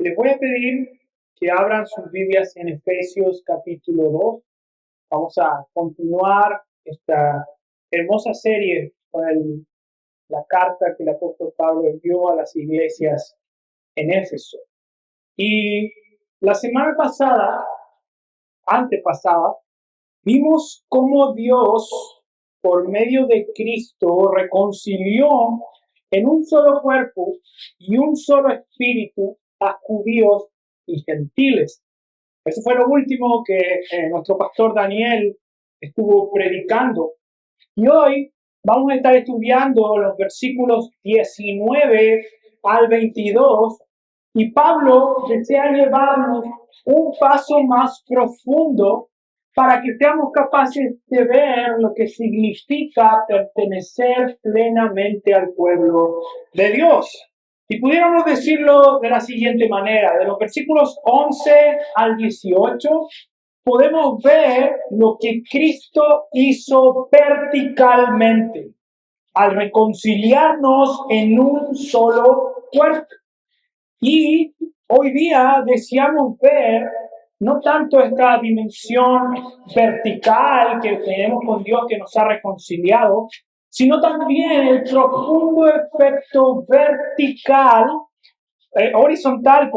Les voy a pedir que abran sus Biblias en Efesios capítulo 2. Vamos a continuar esta hermosa serie con la carta que el apóstol Pablo envió a las iglesias en Éfeso. Y la semana pasada, antepasada, vimos cómo Dios, por medio de Cristo, reconcilió en un solo cuerpo y un solo espíritu a judíos y gentiles. Eso fue lo último que nuestro pastor Daniel estuvo predicando. Y hoy vamos a estar estudiando los versículos 19 al 22. Y Pablo desea llevarnos un paso más profundo para que seamos capaces de ver lo que significa pertenecer plenamente al pueblo de Dios. Y pudiéramos decirlo de la siguiente manera: de los versículos 11 al 18, podemos ver lo que Cristo hizo verticalmente al reconciliarnos en un solo cuerpo. Y hoy día deseamos ver no tanto esta dimensión vertical que tenemos con Dios que nos ha reconciliado, sino también el profundo efecto horizontal,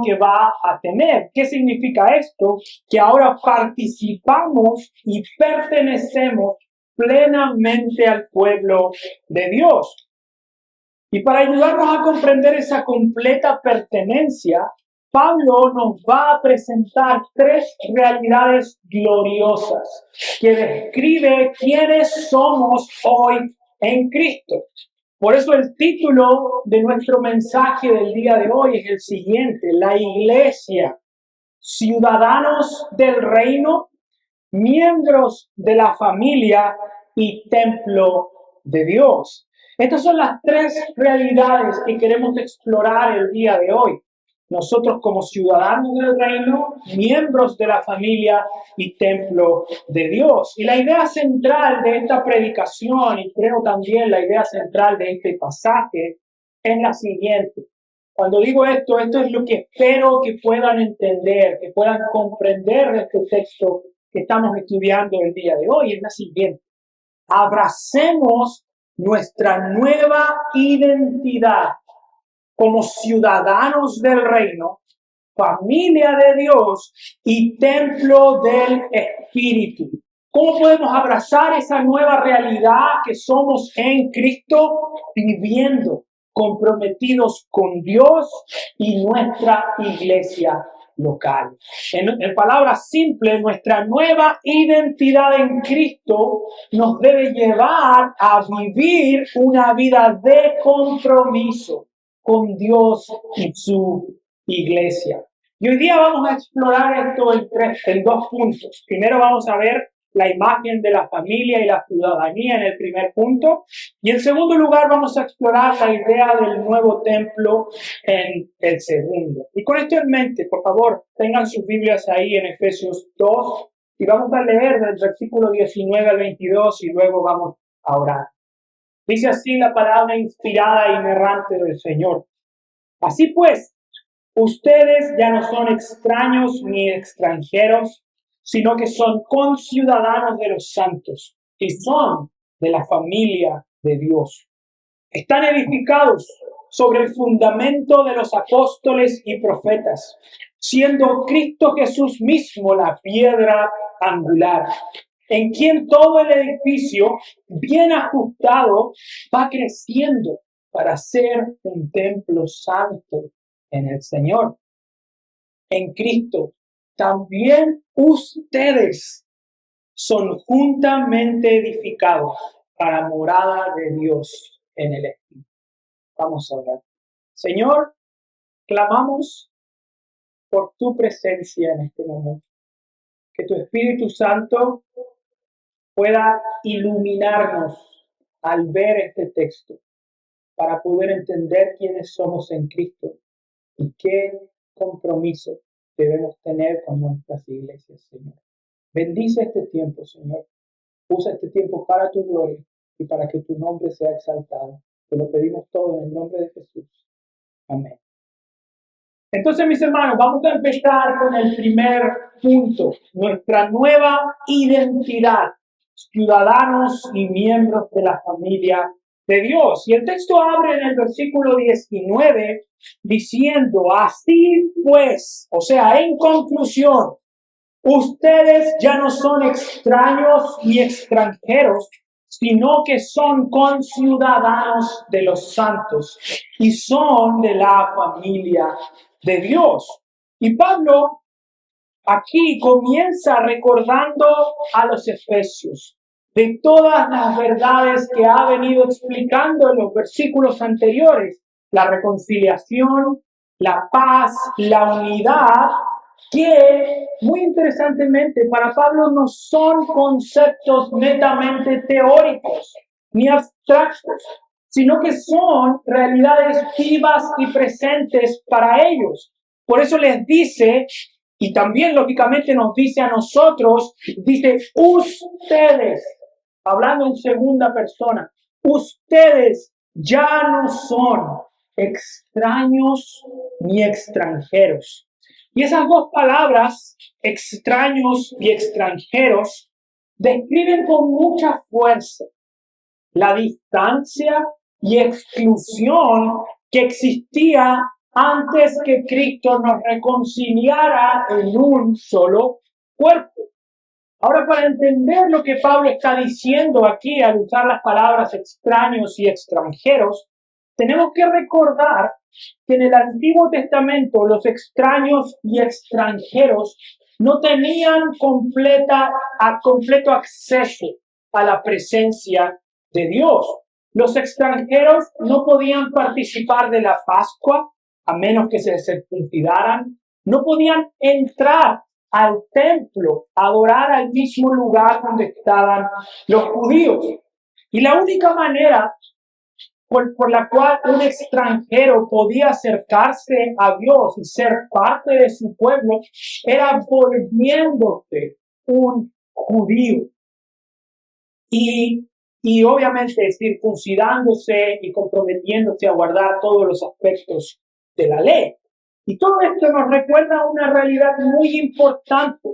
que va a tener. ¿Qué significa esto? Que ahora participamos y pertenecemos plenamente al pueblo de Dios. Y para ayudarnos a comprender esa completa pertenencia, Pablo nos va a presentar tres realidades gloriosas que describe quiénes somos hoy en Cristo. Por eso el título de nuestro mensaje del día de hoy es el siguiente: la iglesia, ciudadanos del reino, miembros de la familia y templo de Dios. Estas son las tres realidades que queremos explorar el día de hoy. Nosotros como ciudadanos del reino, miembros de la familia y templo de Dios. Y la idea central de esta predicación, y creo también la idea central de este pasaje, es la siguiente. Cuando digo esto es lo que espero que puedan entender, que puedan comprender de este texto que estamos estudiando el día de hoy. Es la siguiente: abracemos nuestra nueva identidad como ciudadanos del reino, familia de Dios y templo del Espíritu. ¿Cómo podemos abrazar esa nueva realidad que somos en Cristo? Viviendo comprometidos con Dios y nuestra iglesia local. En palabras simples, nuestra nueva identidad en Cristo nos debe llevar a vivir una vida de compromiso con Dios y su iglesia. Y hoy día vamos a explorar esto en dos puntos. Primero vamos a ver la imagen de la familia y la ciudadanía en el primer punto. Y en segundo lugar vamos a explorar la idea del nuevo templo en el segundo. Y con esto en mente, por favor, tengan sus Biblias ahí en Efesios 2 y vamos a leer del versículo 19 al 22 y luego vamos a orar. Dice así la palabra inspirada e inerrante del Señor: así pues, ustedes ya no son extraños ni extranjeros, sino que son conciudadanos de los santos y son de la familia de Dios. Están edificados sobre el fundamento de los apóstoles y profetas, siendo Cristo Jesús mismo la piedra angular, en quien todo el edificio, bien ajustado, va creciendo para ser un templo santo en el Señor. En Cristo también ustedes son juntamente edificados para morada de Dios en el Espíritu. Vamos a orar. Señor, clamamos por tu presencia en este momento. Que tu Espíritu Santo pueda iluminarnos al ver este texto para poder entender quiénes somos en Cristo y qué compromiso debemos tener con nuestras iglesias, Señor. Bendice este tiempo, Señor. Usa este tiempo para tu gloria y para que tu nombre sea exaltado. Te lo pedimos todo en el nombre de Jesús. Amén. Entonces, mis hermanos, vamos a empezar con el primer punto, nuestra nueva identidad, ciudadanos y miembros de la familia de Dios. Y el texto abre en el versículo 19 diciendo, así pues, o sea, en conclusión, ustedes ya no son extraños ni extranjeros, sino que son conciudadanos de los santos y son de la familia de Dios. Y Pablo aquí comienza recordando a los efesios de todas las verdades que ha venido explicando en los versículos anteriores, la reconciliación, la paz, la unidad, que muy interesantemente para Pablo no son conceptos netamente teóricos ni abstractos, sino que son realidades vivas y presentes para ellos. Por eso les dice, y también lógicamente nos dice a nosotros, dice ustedes, hablando en segunda persona, ustedes ya no son extraños ni extranjeros. Y esas dos palabras, extraños y extranjeros, describen con mucha fuerza la distancia y exclusión que existía antes que Cristo nos reconciliara en un solo cuerpo. Ahora, para entender lo que Pablo está diciendo aquí al usar las palabras extraños y extranjeros, tenemos que recordar que en el Antiguo Testamento los extraños y extranjeros no tenían completo acceso a la presencia de Dios. Los extranjeros no podían participar de la Pascua a menos que se circuncidaran, no podían entrar al templo, adorar al mismo lugar donde estaban los judíos. Y la única manera por la cual un extranjero podía acercarse a Dios y ser parte de su pueblo era volviéndose un judío. Y obviamente circuncidándose y comprometiéndose a guardar todos los aspectos de la ley. Y todo esto nos recuerda una realidad muy importante,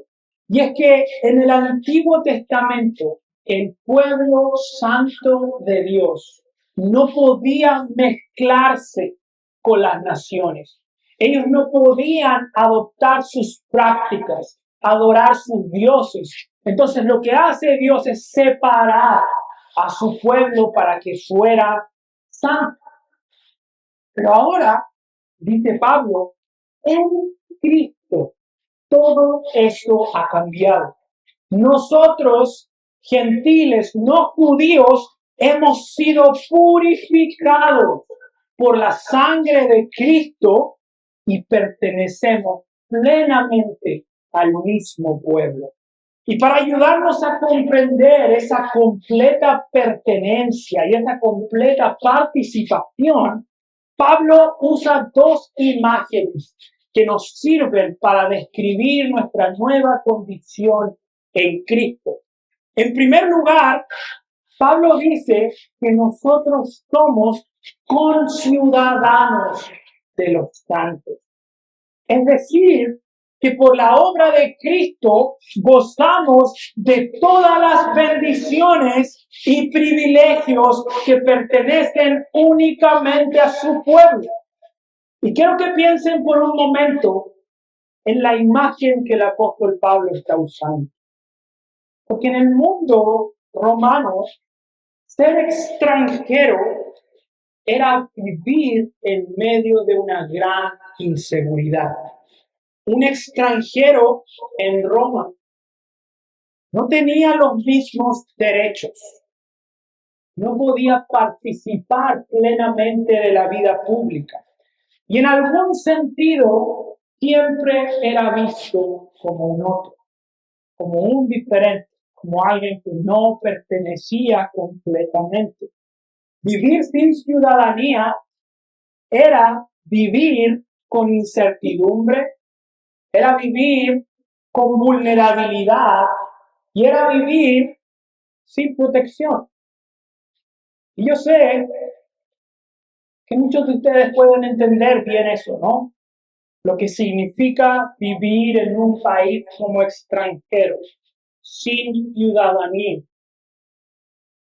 y es que en el Antiguo Testamento el pueblo santo de Dios no podía mezclarse con las naciones. Ellos no podían adoptar sus prácticas, adorar sus dioses. Entonces lo que hace Dios es separar a su pueblo para que fuera santo. Pero ahora, dice Pablo, en Cristo todo esto ha cambiado. Nosotros, gentiles, no judíos, hemos sido purificados por la sangre de Cristo y pertenecemos plenamente al mismo pueblo. Y para ayudarnos a comprender esa completa pertenencia y esa completa participación, Pablo usa dos imágenes que nos sirven para describir nuestra nueva condición en Cristo. En primer lugar, Pablo dice que nosotros somos conciudadanos de los santos. Es decir, que por la obra de Cristo gozamos de todas las bendiciones y privilegios que pertenecen únicamente a su pueblo. Y quiero que piensen por un momento en la imagen que el apóstol Pablo está usando. Porque en el mundo romano, ser extranjero era vivir en medio de una gran inseguridad. Un extranjero en Roma no tenía los mismos derechos, no podía participar plenamente de la vida pública y en algún sentido siempre era visto como un otro, como un diferente, como alguien que no pertenecía completamente. Vivir sin ciudadanía era vivir con incertidumbre, era vivir con vulnerabilidad y era vivir sin protección. Y yo sé que muchos de ustedes pueden entender bien eso, ¿no? lo que significa vivir en un país como extranjero, sin ciudadanía.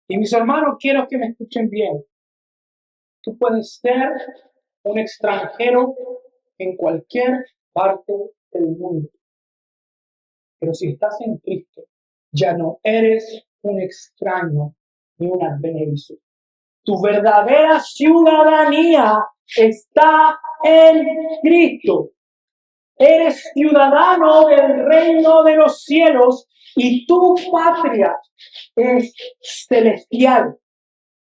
Y mis hermanos, quiero que me escuchen bien. Tú puedes ser un extranjero en cualquier parte del mundo. Pero si estás en Cristo, ya no eres un extraño ni un advenedizo. Tu verdadera ciudadanía está en Cristo. Eres ciudadano del reino de los cielos y tu patria es celestial.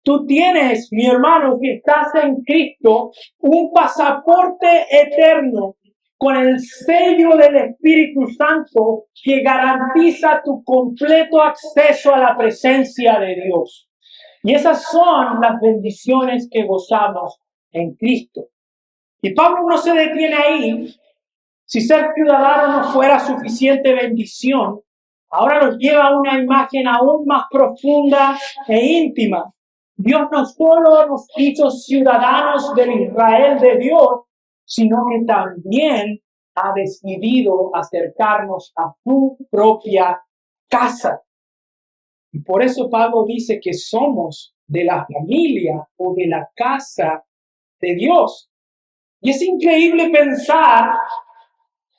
Tú tienes, mi hermano, si estás en Cristo, un pasaporte eterno con el sello del Espíritu Santo que garantiza tu completo acceso a la presencia de Dios. Y esas son las bendiciones que gozamos en Cristo. Y Pablo no se detiene ahí. Si ser ciudadano no fuera suficiente bendición, ahora nos lleva a una imagen aún más profunda e íntima. Dios no solo nos hizo ciudadanos del Israel de Dios, sino que también ha decidido acercarnos a su propia casa. Y por eso Pablo dice que somos de la familia o de la casa de Dios. Y es increíble pensar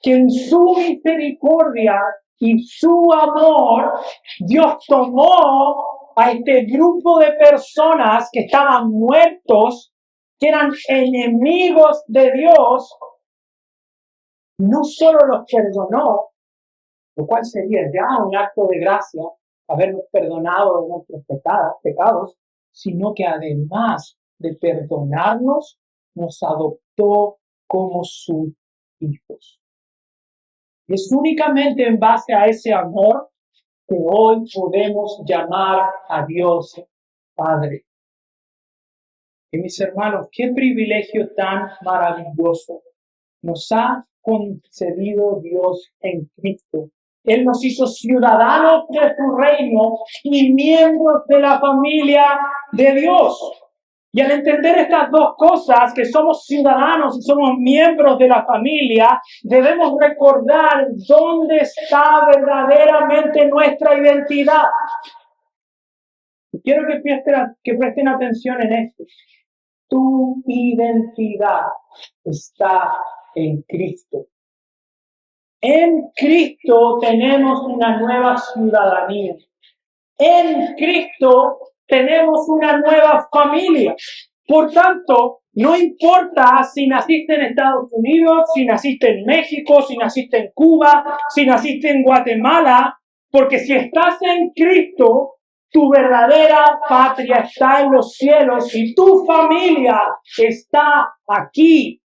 que en su misericordia y su amor, Dios tomó a este grupo de personas que estaban muertos, que eran enemigos de Dios, no solo los perdonó, lo cual sería ya un acto de gracia, habernos perdonado de nuestros pecados, sino que además de perdonarnos, nos adoptó como sus hijos. Es únicamente en base a ese amor que hoy podemos llamar a Dios Padre. Y mis hermanos, qué privilegio tan maravilloso nos ha concedido Dios en Cristo. Él nos hizo ciudadanos de su reino y miembros de la familia de Dios. Y al entender estas dos cosas, que somos ciudadanos y somos miembros de la familia, debemos recordar dónde está verdaderamente nuestra identidad. Y quiero que presten atención en esto. Tu identidad está en Cristo. En Cristo tenemos una nueva ciudadanía. En Cristo tenemos una nueva familia. Por tanto, no importa si naciste en Estados Unidos, si naciste en México, si naciste en Cuba, si naciste en Guatemala, porque si estás en Cristo, tu verdadera patria está en los cielos y tu familia está aquí.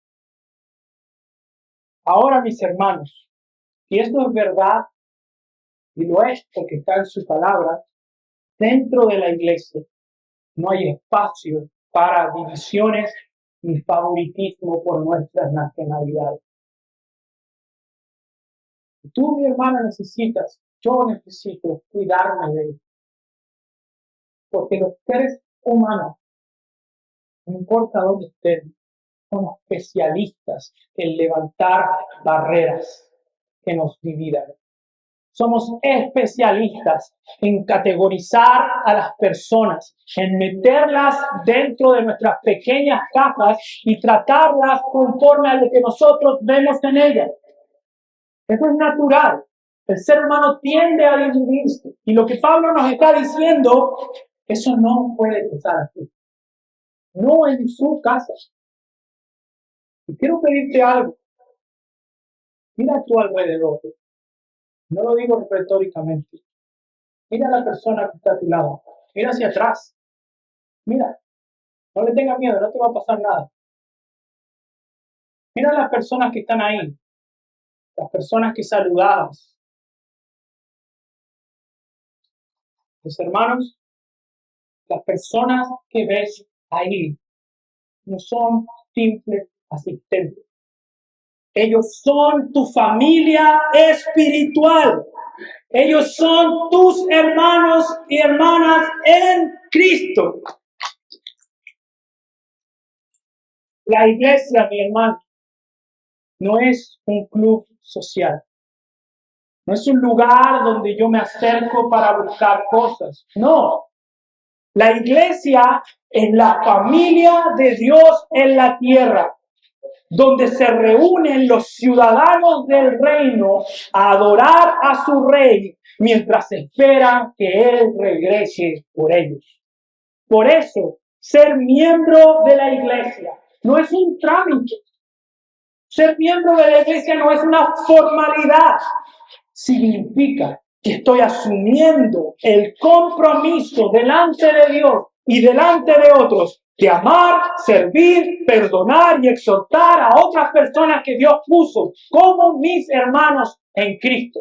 Ahora, mis hermanos, si esto es verdad, y lo es porque está en su palabra, dentro de la iglesia no hay espacio para divisiones ni favoritismo por nuestras nacionalidades. Tú, mi hermana, yo necesito cuidarme de él. Porque los seres humanos, no importa dónde estén, son especialistas en levantar barreras que nos dividan. Somos especialistas en categorizar a las personas, en meterlas dentro de nuestras pequeñas cajas y tratarlas conforme a lo que nosotros vemos en ellas. Eso es natural. El ser humano tiende a dividirse. Y lo que Pablo nos está diciendo, eso no puede pasar así. No en su casa. Y quiero pedirte algo. Mira a tu alrededor. No lo digo retóricamente. Mira a la persona que está a tu lado. Mira hacia atrás. Mira. No le tengas miedo, no te va a pasar nada. Mira a las personas que están ahí. Las personas que saludabas. Los hermanos, las personas que ves ahí no son simples asistentes. Ellos son tu familia espiritual. Ellos son tus hermanos y hermanas en Cristo. La iglesia, mi hermano, no es un club social. No es un lugar donde yo me acerco para buscar cosas. No. La iglesia es la familia de Dios en la tierra, donde se reúnen los ciudadanos del reino a adorar a su rey mientras esperan que él regrese por ellos. Por eso, ser miembro de la iglesia no es un trámite. Ser miembro de la iglesia no es una formalidad. Significa que estoy asumiendo el compromiso delante de Dios y delante de otros de amar, servir, perdonar y exhortar a otras personas que Dios puso como mis hermanos en Cristo.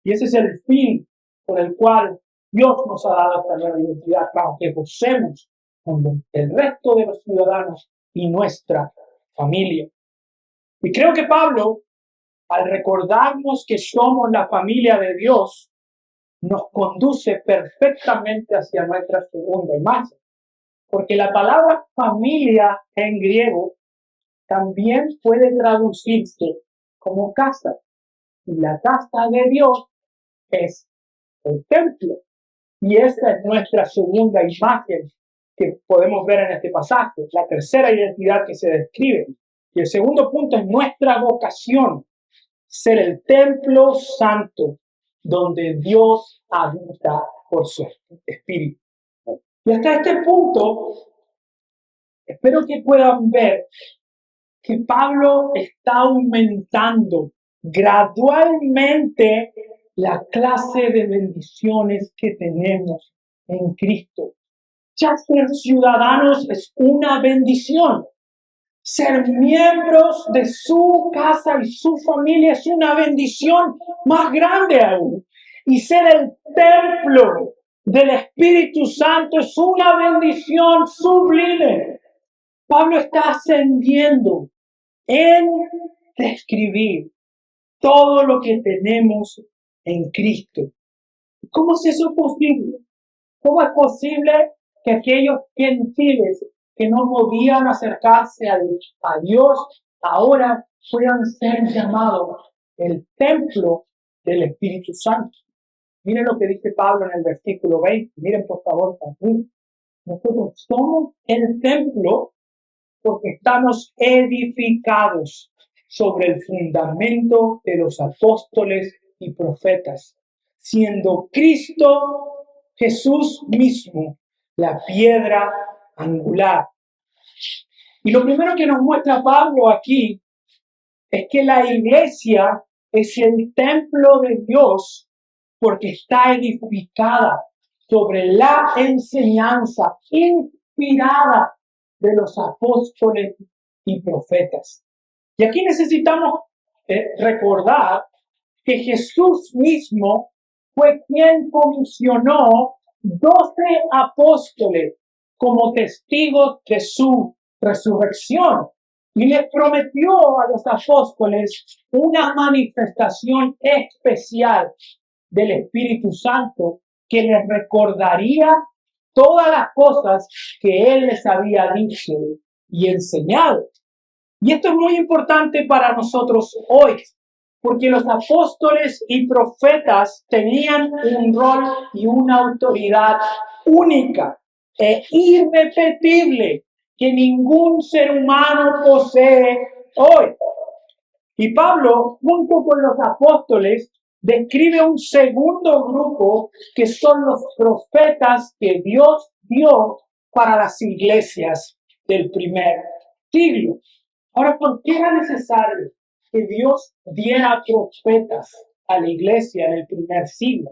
Y ese es el fin por el cual Dios nos ha dado esta nueva identidad, para que gocemos con el resto de los ciudadanos y nuestra familia. Y creo que Pablo, al recordarnos que somos la familia de Dios, nos conduce perfectamente hacia nuestra segunda imagen. Porque la palabra familia en griego también puede traducirse como casa. Y la casa de Dios es el templo. Y esa es nuestra segunda imagen que podemos ver en este pasaje, la tercera identidad que se describe. Y el segundo punto es nuestra vocación, ser el templo santo donde Dios habita por su espíritu. Y hasta este punto, espero que puedan ver que Pablo está aumentando gradualmente la clase de bendiciones que tenemos en Cristo. Ya ser ciudadanos es una bendición. Ser miembros de su casa y su familia es una bendición más grande aún. Y ser el templo del Espíritu Santo es una bendición sublime. Pablo está ascendiendo en describir todo lo que tenemos en Cristo. ¿Cómo es eso posible? ¿Cómo es posible que aquellos gentiles que no podían acercarse a Dios ahora puedan ser llamados el templo del Espíritu Santo? Miren lo que dice Pablo en el versículo 20. Miren por favor también. Nosotros somos el templo porque estamos edificados sobre el fundamento de los apóstoles y profetas, siendo Cristo Jesús mismo la piedra angular. Y lo primero que nos muestra Pablo aquí es que la iglesia es el templo de Dios porque está edificada sobre la enseñanza inspirada de los apóstoles y profetas. Y aquí necesitamos recordar que Jesús mismo fue quien comisionó 12 apóstoles como testigos de su resurrección y les prometió a los apóstoles una manifestación especial del Espíritu Santo que les recordaría todas las cosas que Él les había dicho y enseñado. Y esto es muy importante para nosotros hoy, porque los apóstoles y profetas tenían un rol y una autoridad única e irrepetible que ningún ser humano posee hoy. Y Pablo, junto con los apóstoles, describe un segundo grupo que son los profetas que Dios dio para las iglesias del primer siglo. Ahora, ¿por qué era necesario que Dios diera profetas a la iglesia en el primer siglo?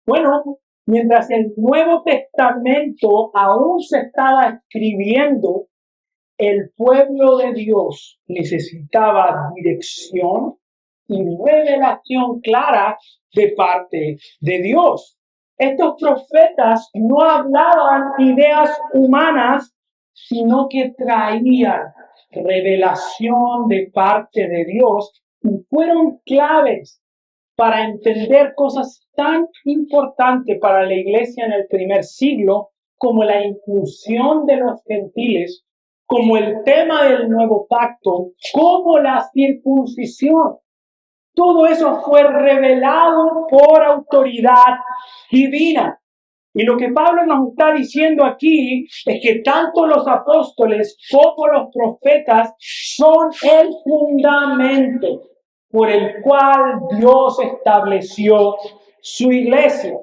Bueno, mientras el Nuevo Testamento aún se estaba escribiendo, el pueblo de Dios necesitaba dirección y revelación clara de parte de Dios. Estos profetas no hablaban ideas humanas, sino que traían revelación de parte de Dios y fueron claves para entender cosas tan importantes para la iglesia en el primer siglo como la inclusión de los gentiles como el tema del nuevo pacto, como la circuncisión. Todo eso fue revelado por autoridad divina. Y lo que Pablo nos está diciendo aquí es que tanto los apóstoles como los profetas son el fundamento por el cual Dios estableció su iglesia.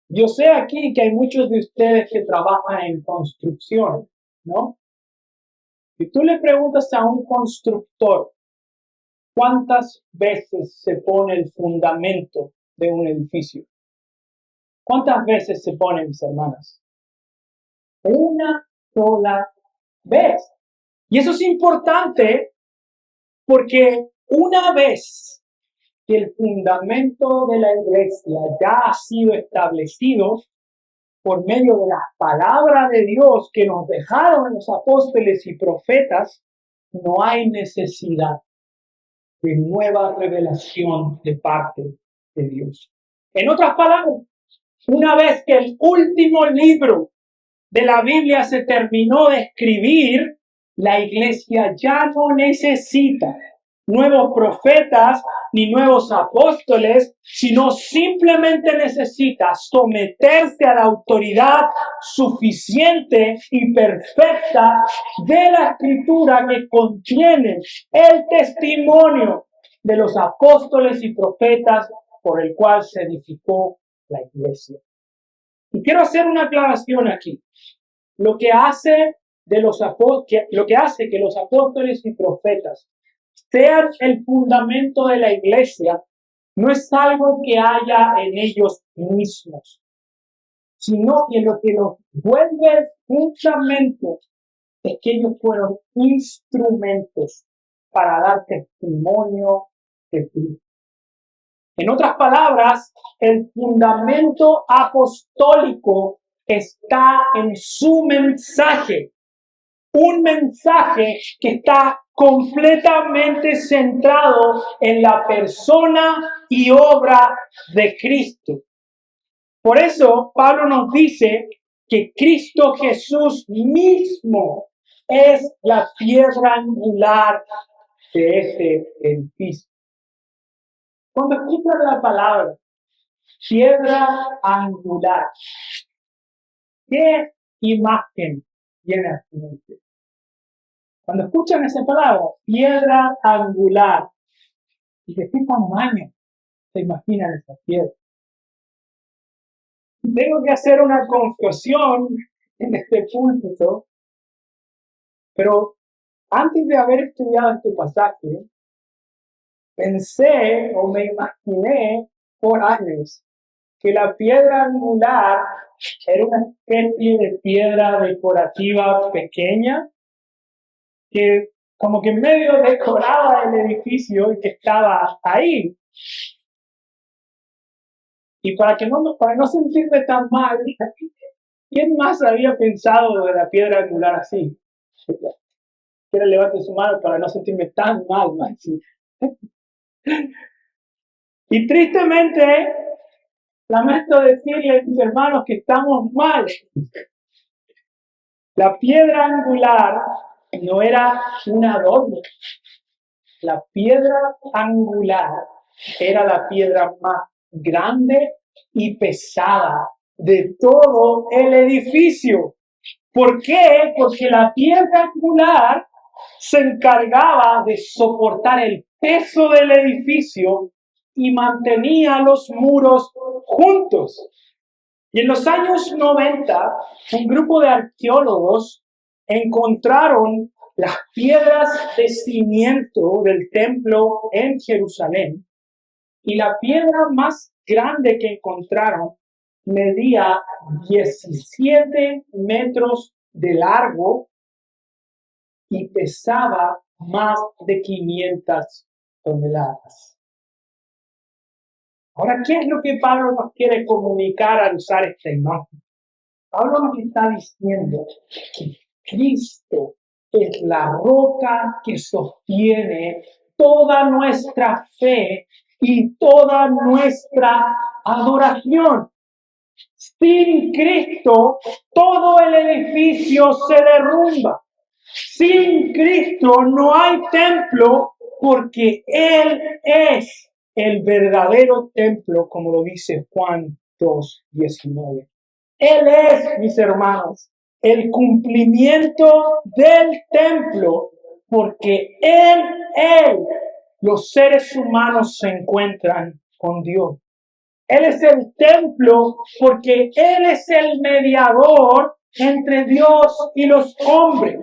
Yo sé aquí que hay muchos de ustedes que trabajan en construcción, ¿no? Si tú le preguntas a un constructor, ¿cuántas veces se pone el fundamento de un edificio? ¿Cuántas veces se pone, mis hermanas? Una sola vez. Y eso es importante porque una vez que el fundamento de la iglesia ya ha sido establecido por medio de las palabras de Dios que nos dejaron los apóstoles y profetas, no hay necesidad de nueva revelación de parte de Dios. En otras palabras, una vez que el último libro de la Biblia se terminó de escribir, la iglesia ya no necesita nuevos profetas ni nuevos apóstoles, sino simplemente necesita someterse a la autoridad suficiente y perfecta de la Escritura que contiene el testimonio de los apóstoles y profetas por el cual se edificó la iglesia. Y quiero hacer una aclaración aquí. Lo que hace que los apóstoles y profetas sean el fundamento de la iglesia no es algo que haya en ellos mismos, sino que lo que los vuelve fundamento es que ellos fueron instrumentos para dar testimonio de Cristo. En otras palabras, el fundamento apostólico está en su mensaje, un mensaje que está completamente centrado en la persona y obra de Cristo. Por eso Pablo nos dice que Cristo Jesús mismo es la piedra angular de ese edificio. Cuando escuchan la palabra piedra angular, ¿qué imagen viene a su mente? Cuando escuchan esa palabra, piedra angular, ¿y de qué tamaño se imaginan esas piedras? Tengo que hacer una confesión en este púlpito, pero antes de haber estudiado este pasaje, pensé o me imaginé por años que la piedra angular era una especie de piedra decorativa pequeña que como que medio decoraba el edificio y que estaba ahí. Y para no sentirme tan mal, ¿quién más había pensado de la piedra angular así? Quiero levantar su mano para no sentirme tan mal, Maxi. Y tristemente, lamento decirles, mis hermanos, que estamos mal. La piedra angular no era un adorno. La piedra angular era la piedra más grande y pesada de todo el edificio. ¿Por qué? Porque la piedra angular se encargaba de soportar el peso del edificio y mantenía los muros juntos. Y en los años 90, un grupo de arqueólogos encontraron las piedras de cimiento del templo en Jerusalén, y la piedra más grande que encontraron medía 17 metros de largo y pesaba más de 500 toneladas. Ahora, ¿qué es lo que Pablo nos quiere comunicar al usar esta imagen? Pablo nos está diciendo que Cristo es la roca que sostiene toda nuestra fe y toda nuestra adoración. Sin Cristo, todo el edificio se derrumba. Sin Cristo no hay templo porque Él es el verdadero templo, como lo dice Juan 2:19. Él es, mis hermanos, el cumplimiento del templo porque los seres humanos se encuentran con Dios. Él es el templo porque Él es el mediador entre Dios y los hombres.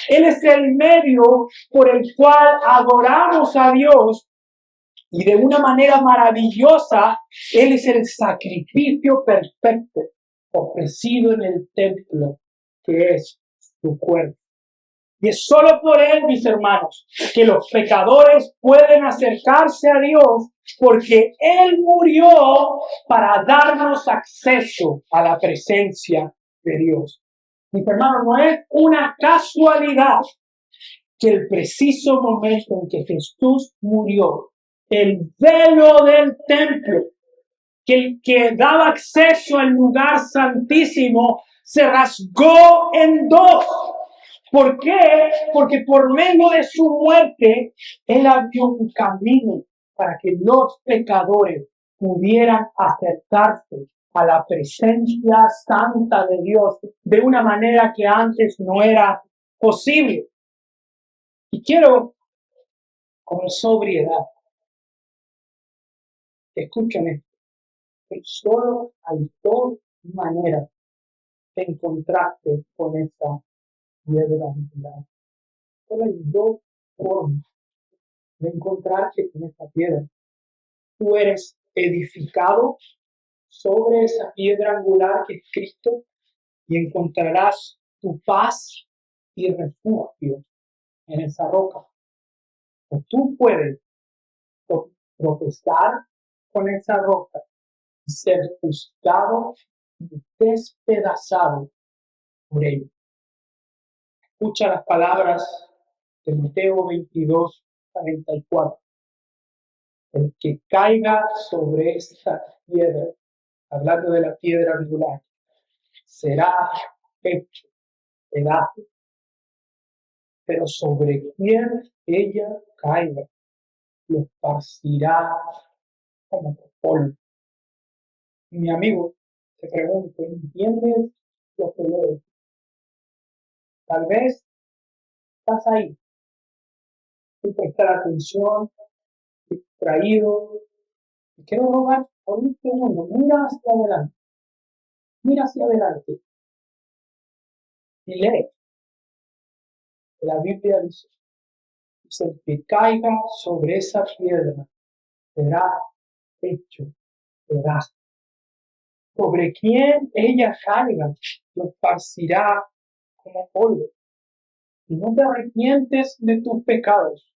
Él es el medio por el cual adoramos a Dios y de una manera maravillosa, Él es el sacrificio perfecto ofrecido en el templo que es su cuerpo. Y es solo por Él, mis hermanos, que los pecadores pueden acercarse a Dios porque Él murió para darnos acceso a la presencia de Dios. Mis hermanos, no es una casualidad que el preciso momento en que Jesús murió, el velo del templo, que daba acceso al lugar santísimo, se rasgó en dos. ¿Por qué? Porque por medio de su muerte, Él abrió un camino para que los pecadores pudieran acercarse a la presencia santa de Dios de una manera que antes no era posible. Y quiero, con sobriedad, escuchen esto, que solo hay dos maneras de encontrarte con esa piedra angular. Solo hay dos formas de encontrarte con esa piedra. Tú eres edificado sobre esa piedra angular que es Cristo y encontrarás tu paz y refugio en esa roca. O tú puedes tropezar con esa roca y ser juzgado y despedazado por ella. Escucha las palabras de Mateo 22:44. El que caiga sobre esta piedra, hablando de la piedra angular, será hecho pedazo, pero sobre quien ella caiga, lo esparcirá como polvo. Y mi amigo, te pregunto, ¿entiendes lo que leo? Tal vez estás ahí, sin prestar atención, distraído. Te quiero rogar por un segundo, mira hacia adelante y lee. La Biblia dice, el que caiga sobre esa piedra será hecho pedazo. Sobre quien ella caiga, lo esparcirá como polvo. Y no te arrepientes de tus pecados.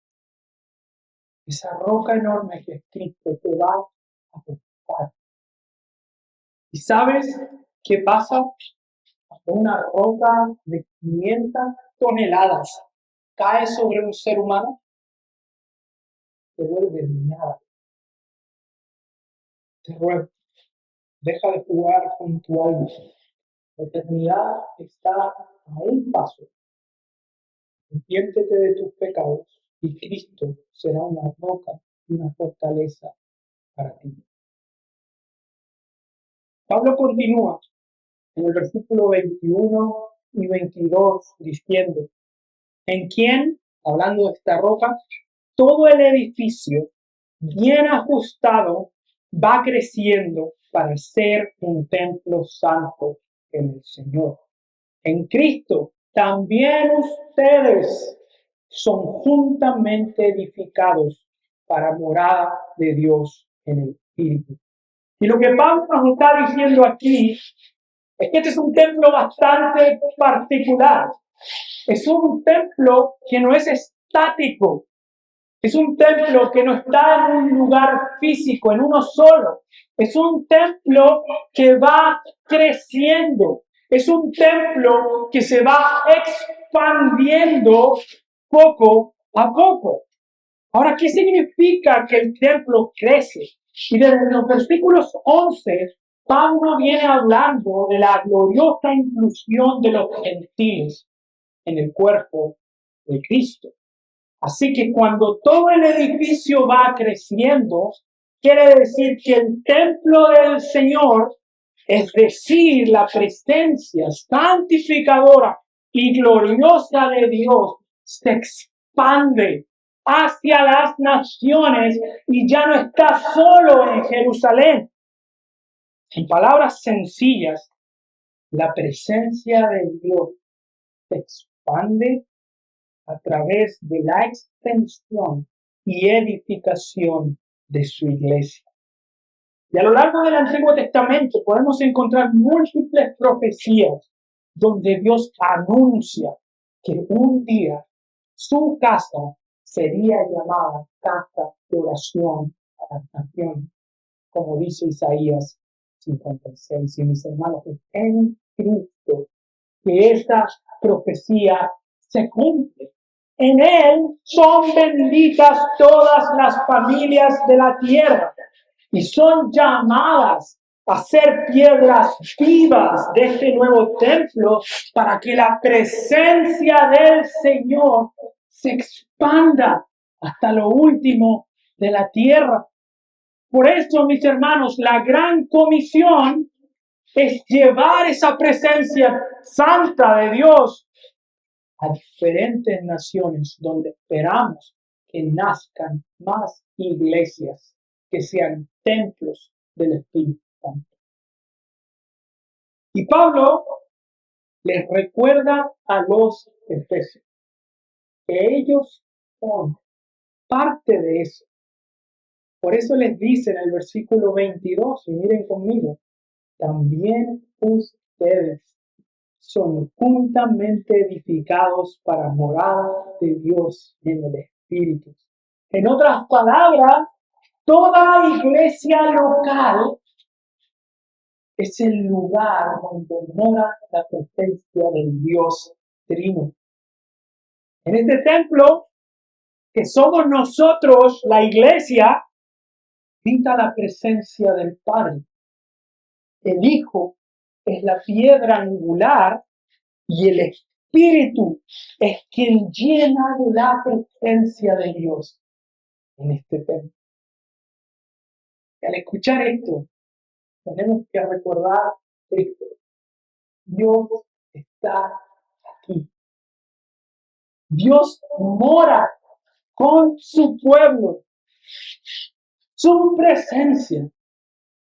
Esa roca enorme que es Cristo te va a tocar. ¿Y sabes qué pasa? Cuando una roca de 500 toneladas cae sobre un ser humano, te vuelve nada. Te ruego, deja de jugar con tu alma. La eternidad está a un paso. Arrepiéntete de tus pecados y Cristo será una roca y una fortaleza para ti. Pablo continúa en el versículo 21 y 22 diciendo, en quien, hablando de esta roca, todo el edificio bien ajustado va creciendo para ser un templo santo en el Señor. En Cristo también ustedes son juntamente edificados para morada de Dios en el Espíritu. Y lo que Pablo nos está diciendo aquí es que este es un templo bastante particular. Es un templo que no es estático. Es un templo que no está en un lugar físico, en uno solo. Es un templo que va creciendo. Es un templo que se va expandiendo poco a poco. Ahora, ¿qué significa que el templo crece? Y desde los versículos 11 Pablo viene hablando de la gloriosa inclusión de los gentiles en el cuerpo de Cristo. Así que cuando todo el edificio va creciendo, quiere decir que el templo del Señor, es decir, la presencia santificadora y gloriosa de Dios, se expande hacia las naciones y ya no está solo en Jerusalén. En palabras sencillas, la presencia de Dios se expande a través de la extensión y edificación de su iglesia. Y a lo largo del Antiguo Testamento podemos encontrar múltiples profecías donde Dios anuncia que un día su casa sería llamada casa de oración a las naciones, como dice Isaías 56. Y mis hermanos, es en Cristo que esta profecía se cumple. En Él son benditas todas las familias de la tierra y son llamadas a ser piedras vivas de este nuevo templo para que la presencia del Señor se expanda hasta lo último de la tierra. Por eso, mis hermanos, la gran comisión es llevar esa presencia santa de Dios a diferentes naciones donde esperamos que nazcan más iglesias que sean templos del Espíritu Santo. Y Pablo les recuerda a los efesios que ellos son parte de eso. Por eso les dice en el versículo 22, y miren conmigo, también ustedes son juntamente edificados para morada de Dios en el Espíritu. En otras palabras, toda iglesia local es el lugar donde mora la presencia del Dios Trino. En este templo, que somos nosotros, la iglesia, habita la presencia del Padre. El Hijo es la piedra angular y el Espíritu es quien llena de la presencia de Dios en este templo. Y al escuchar esto, tenemos que recordar esto. Dios está aquí. Dios mora con su pueblo. Su presencia,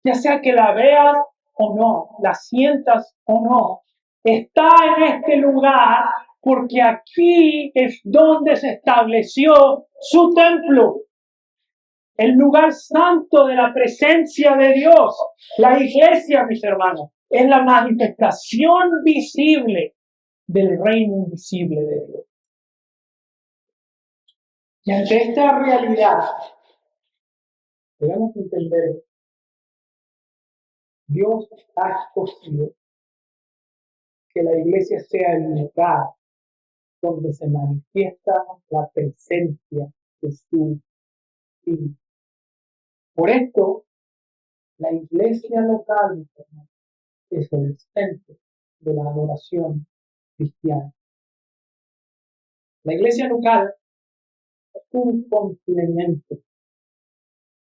ya sea que la veas o no, la sientas o no, está en este lugar porque aquí es donde se estableció su templo, el lugar santo de la presencia de Dios. La iglesia, mis hermanos, es la manifestación visible del reino invisible de Dios. Y ante esta realidad, debemos entender, Dios ha escogido que la iglesia sea el lugar donde se manifiesta la presencia de su Hijo. Por esto, la iglesia local es el centro de la adoración cristiana. La iglesia local es un complemento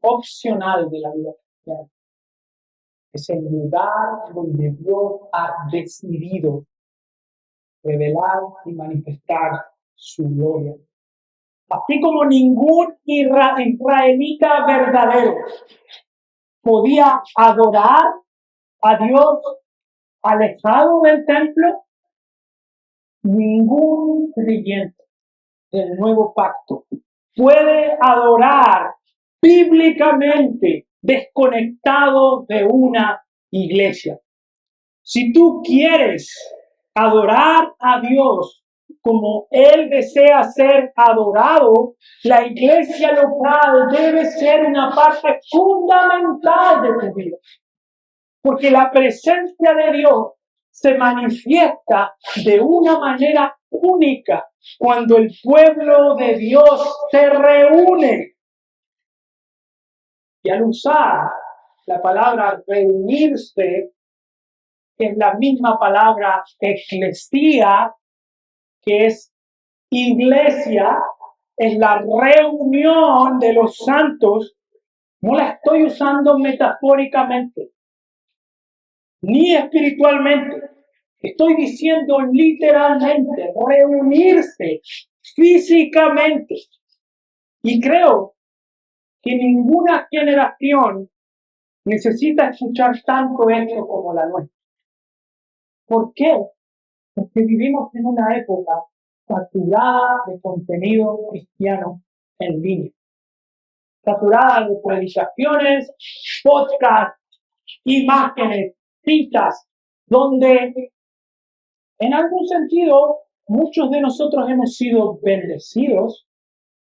opcional de la vida cristiana. Es el lugar donde Dios ha decidido revelar y manifestar su gloria. Así como ningún israelita verdadero podía adorar a Dios alejado del templo, ningún creyente del nuevo pacto puede adorar bíblicamente desconectado de una iglesia. Si tú quieres adorar a Dios como Él desea ser adorado, la iglesia local debe ser una parte fundamental de tu vida. Porque la presencia de Dios se manifiesta de una manera única cuando el pueblo de Dios se reúne. Y al usar la palabra reunirse es la misma palabra eclesía, que es iglesia, es la reunión de los santos. No la estoy usando metafóricamente, ni espiritualmente. Estoy diciendo literalmente, reunirse físicamente. Y creo que ninguna generación necesita escuchar tanto esto como la nuestra. ¿Por qué? Porque vivimos en una época saturada de contenido cristiano en línea, saturada de predicaciones, podcasts, imágenes, citas, donde en algún sentido muchos de nosotros hemos sido bendecidos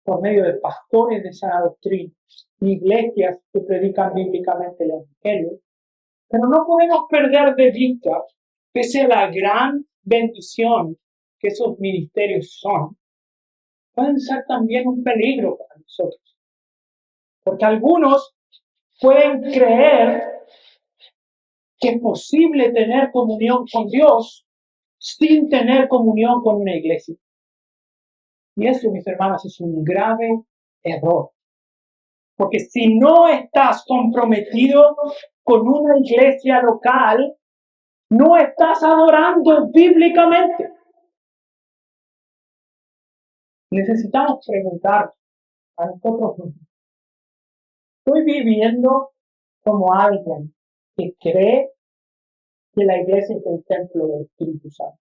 por medio de pastores de sana doctrina, iglesias que predican bíblicamente el evangelio, pero no podemos perder de vista, pese a la gran bendición que esos ministerios son, pueden ser también un peligro para nosotros. Porque algunos pueden creer que es posible tener comunión con Dios sin tener comunión con una iglesia. Y eso, mis hermanos, es un grave error. Porque si no estás comprometido con una iglesia local, no estás adorando bíblicamente. Necesitamos preguntar a nosotros mismos, ¿estoy viviendo como alguien que cree que la iglesia es el templo del Espíritu Santo?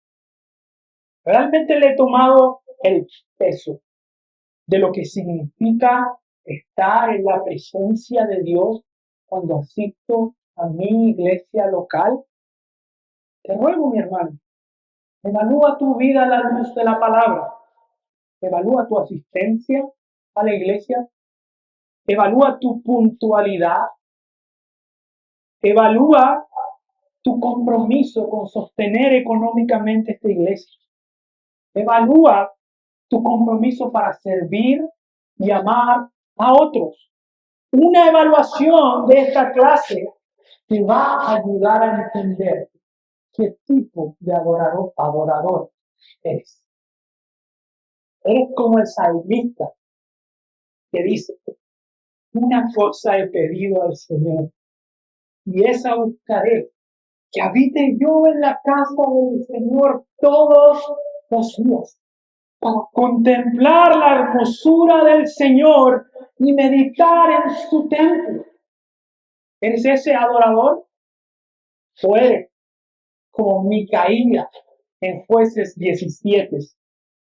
¿Realmente le he tomado el peso de lo que significa estar en la presencia de Dios cuando asisto a mi iglesia local? Te ruego, mi hermano, evalúa tu vida a la luz de la palabra. Evalúa tu asistencia a la iglesia. Evalúa tu puntualidad. Evalúa tu compromiso con sostener económicamente esta iglesia. Evalúa tu compromiso para servir y amar a otros. Una evaluación de esta clase te va a ayudar a entender qué tipo de adorador eres. Eres como el salmista que dice, una cosa he pedido al Señor y esa buscaré, que habite yo en la casa del Señor todos los días, para contemplar la hermosura del Señor y meditar en su templo. ¿Eres ese adorador? ¿O eres como Micaía en Jueces 17,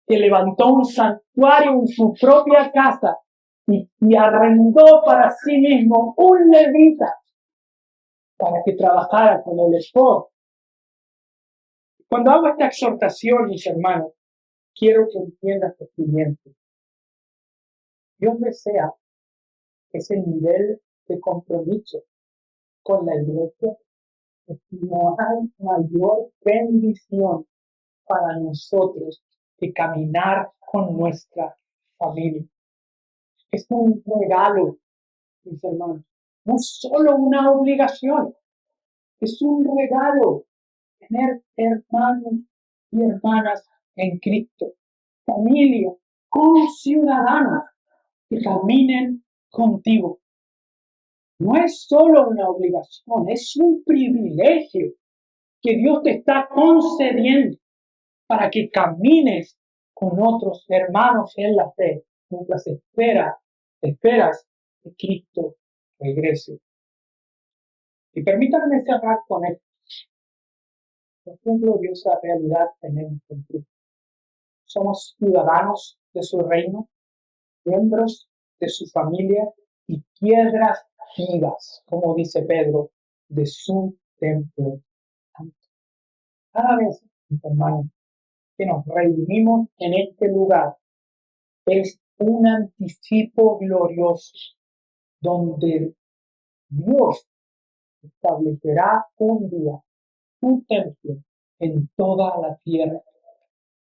que levantó un santuario en su propia casa y arrendó para sí mismo un levita para que trabajara con el esposo? Cuando hago esta exhortación, mis hermanos, quiero que entiendas lo siguiente. Dios desea ese nivel de compromiso con la iglesia. No hay mayor bendición para nosotros que caminar con nuestra familia. Es un regalo, mis hermanos. No es solo una obligación, es un regalo tener hermanos y hermanas en Cristo, familia, conciudadanos que caminen contigo. No es solo una obligación, es un privilegio que Dios te está concediendo para que camines con otros hermanos en la fe mientras esperas que Cristo regrese. Y permítanme cerrar con esto. Qué gloriosa realidad tenemos en Cristo. Somos ciudadanos de su reino, miembros de su familia y piedras vivas, como dice Pedro, de su templo santo. Cada vez, mis hermanos, que nos reunimos en este lugar, es un anticipo glorioso donde Dios establecerá un día un templo en toda la tierra.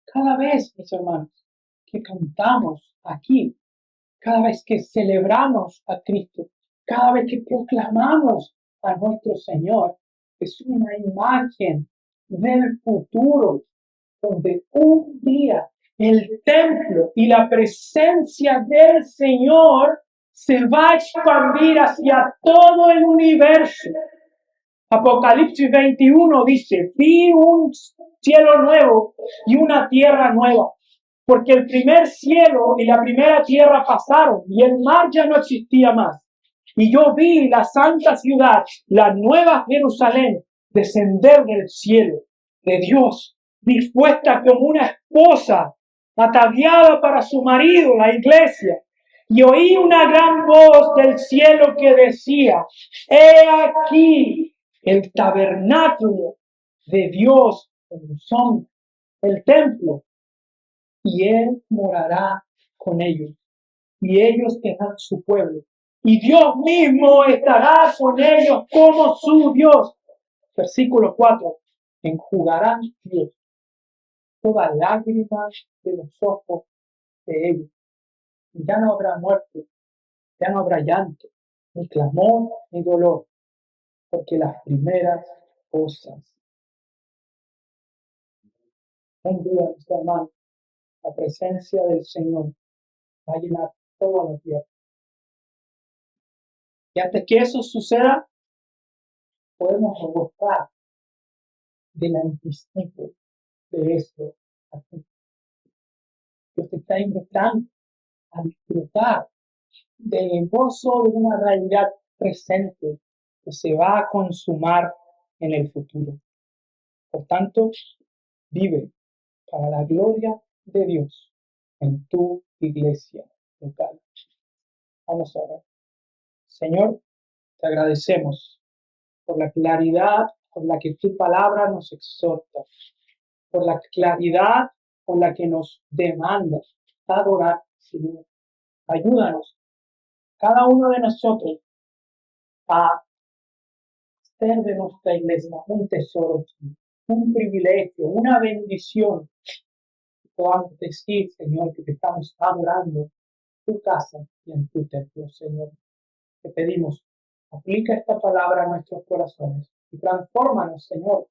Cada vez, mis hermanos, que cantamos aquí, cada vez que celebramos a Cristo, cada vez que proclamamos a nuestro Señor es una imagen del futuro, donde un día el templo y la presencia del Señor se va a expandir hacia todo el universo. Apocalipsis 21 dice, vi un cielo nuevo y una tierra nueva, porque el primer cielo y la primera tierra pasaron y el mar ya no existía más. Y yo vi la santa ciudad, la nueva Jerusalén, descender del cielo de Dios, dispuesta como una esposa, ataviada para su marido, la iglesia. Y oí una gran voz del cielo que decía, he aquí el tabernáculo de Dios con los hombres, el templo, y Él morará con ellos, y ellos serán su pueblo, y Dios mismo estará con ellos como su Dios. Versículo 4, enjugarán Dios toda lágrima de los ojos de ellos. Y ya no habrá muerte, ya no habrá llanto, ni clamor, ni dolor, porque las primeras cosas. Un día, mis hermanos, la presencia del Señor va a llenar toda la tierra. Y antes que eso suceda, podemos gozar del anticipo de esto aquí. Dios te está invitando a disfrutar del gozo de una realidad presente que se va a consumar en el futuro. Por tanto, vive para la gloria de Dios en tu iglesia local. Vamos a ver. Señor, te agradecemos por la claridad con la que tu palabra nos exhorta, por la claridad con la que nos demandas adorar, Señor. Ayúdanos, cada uno de nosotros, a hacer de nuestra iglesia un tesoro, un privilegio, una bendición. Podamos decir, Señor, que te estamos adorando en tu casa y en tu templo, Señor. Te pedimos, aplica esta palabra a nuestros corazones y transfórmanos, Señor,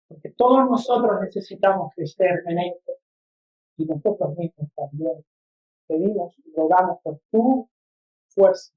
porque todos nosotros necesitamos crecer en esto y nosotros mismos también. Pedimos y rogamos por tu fuerza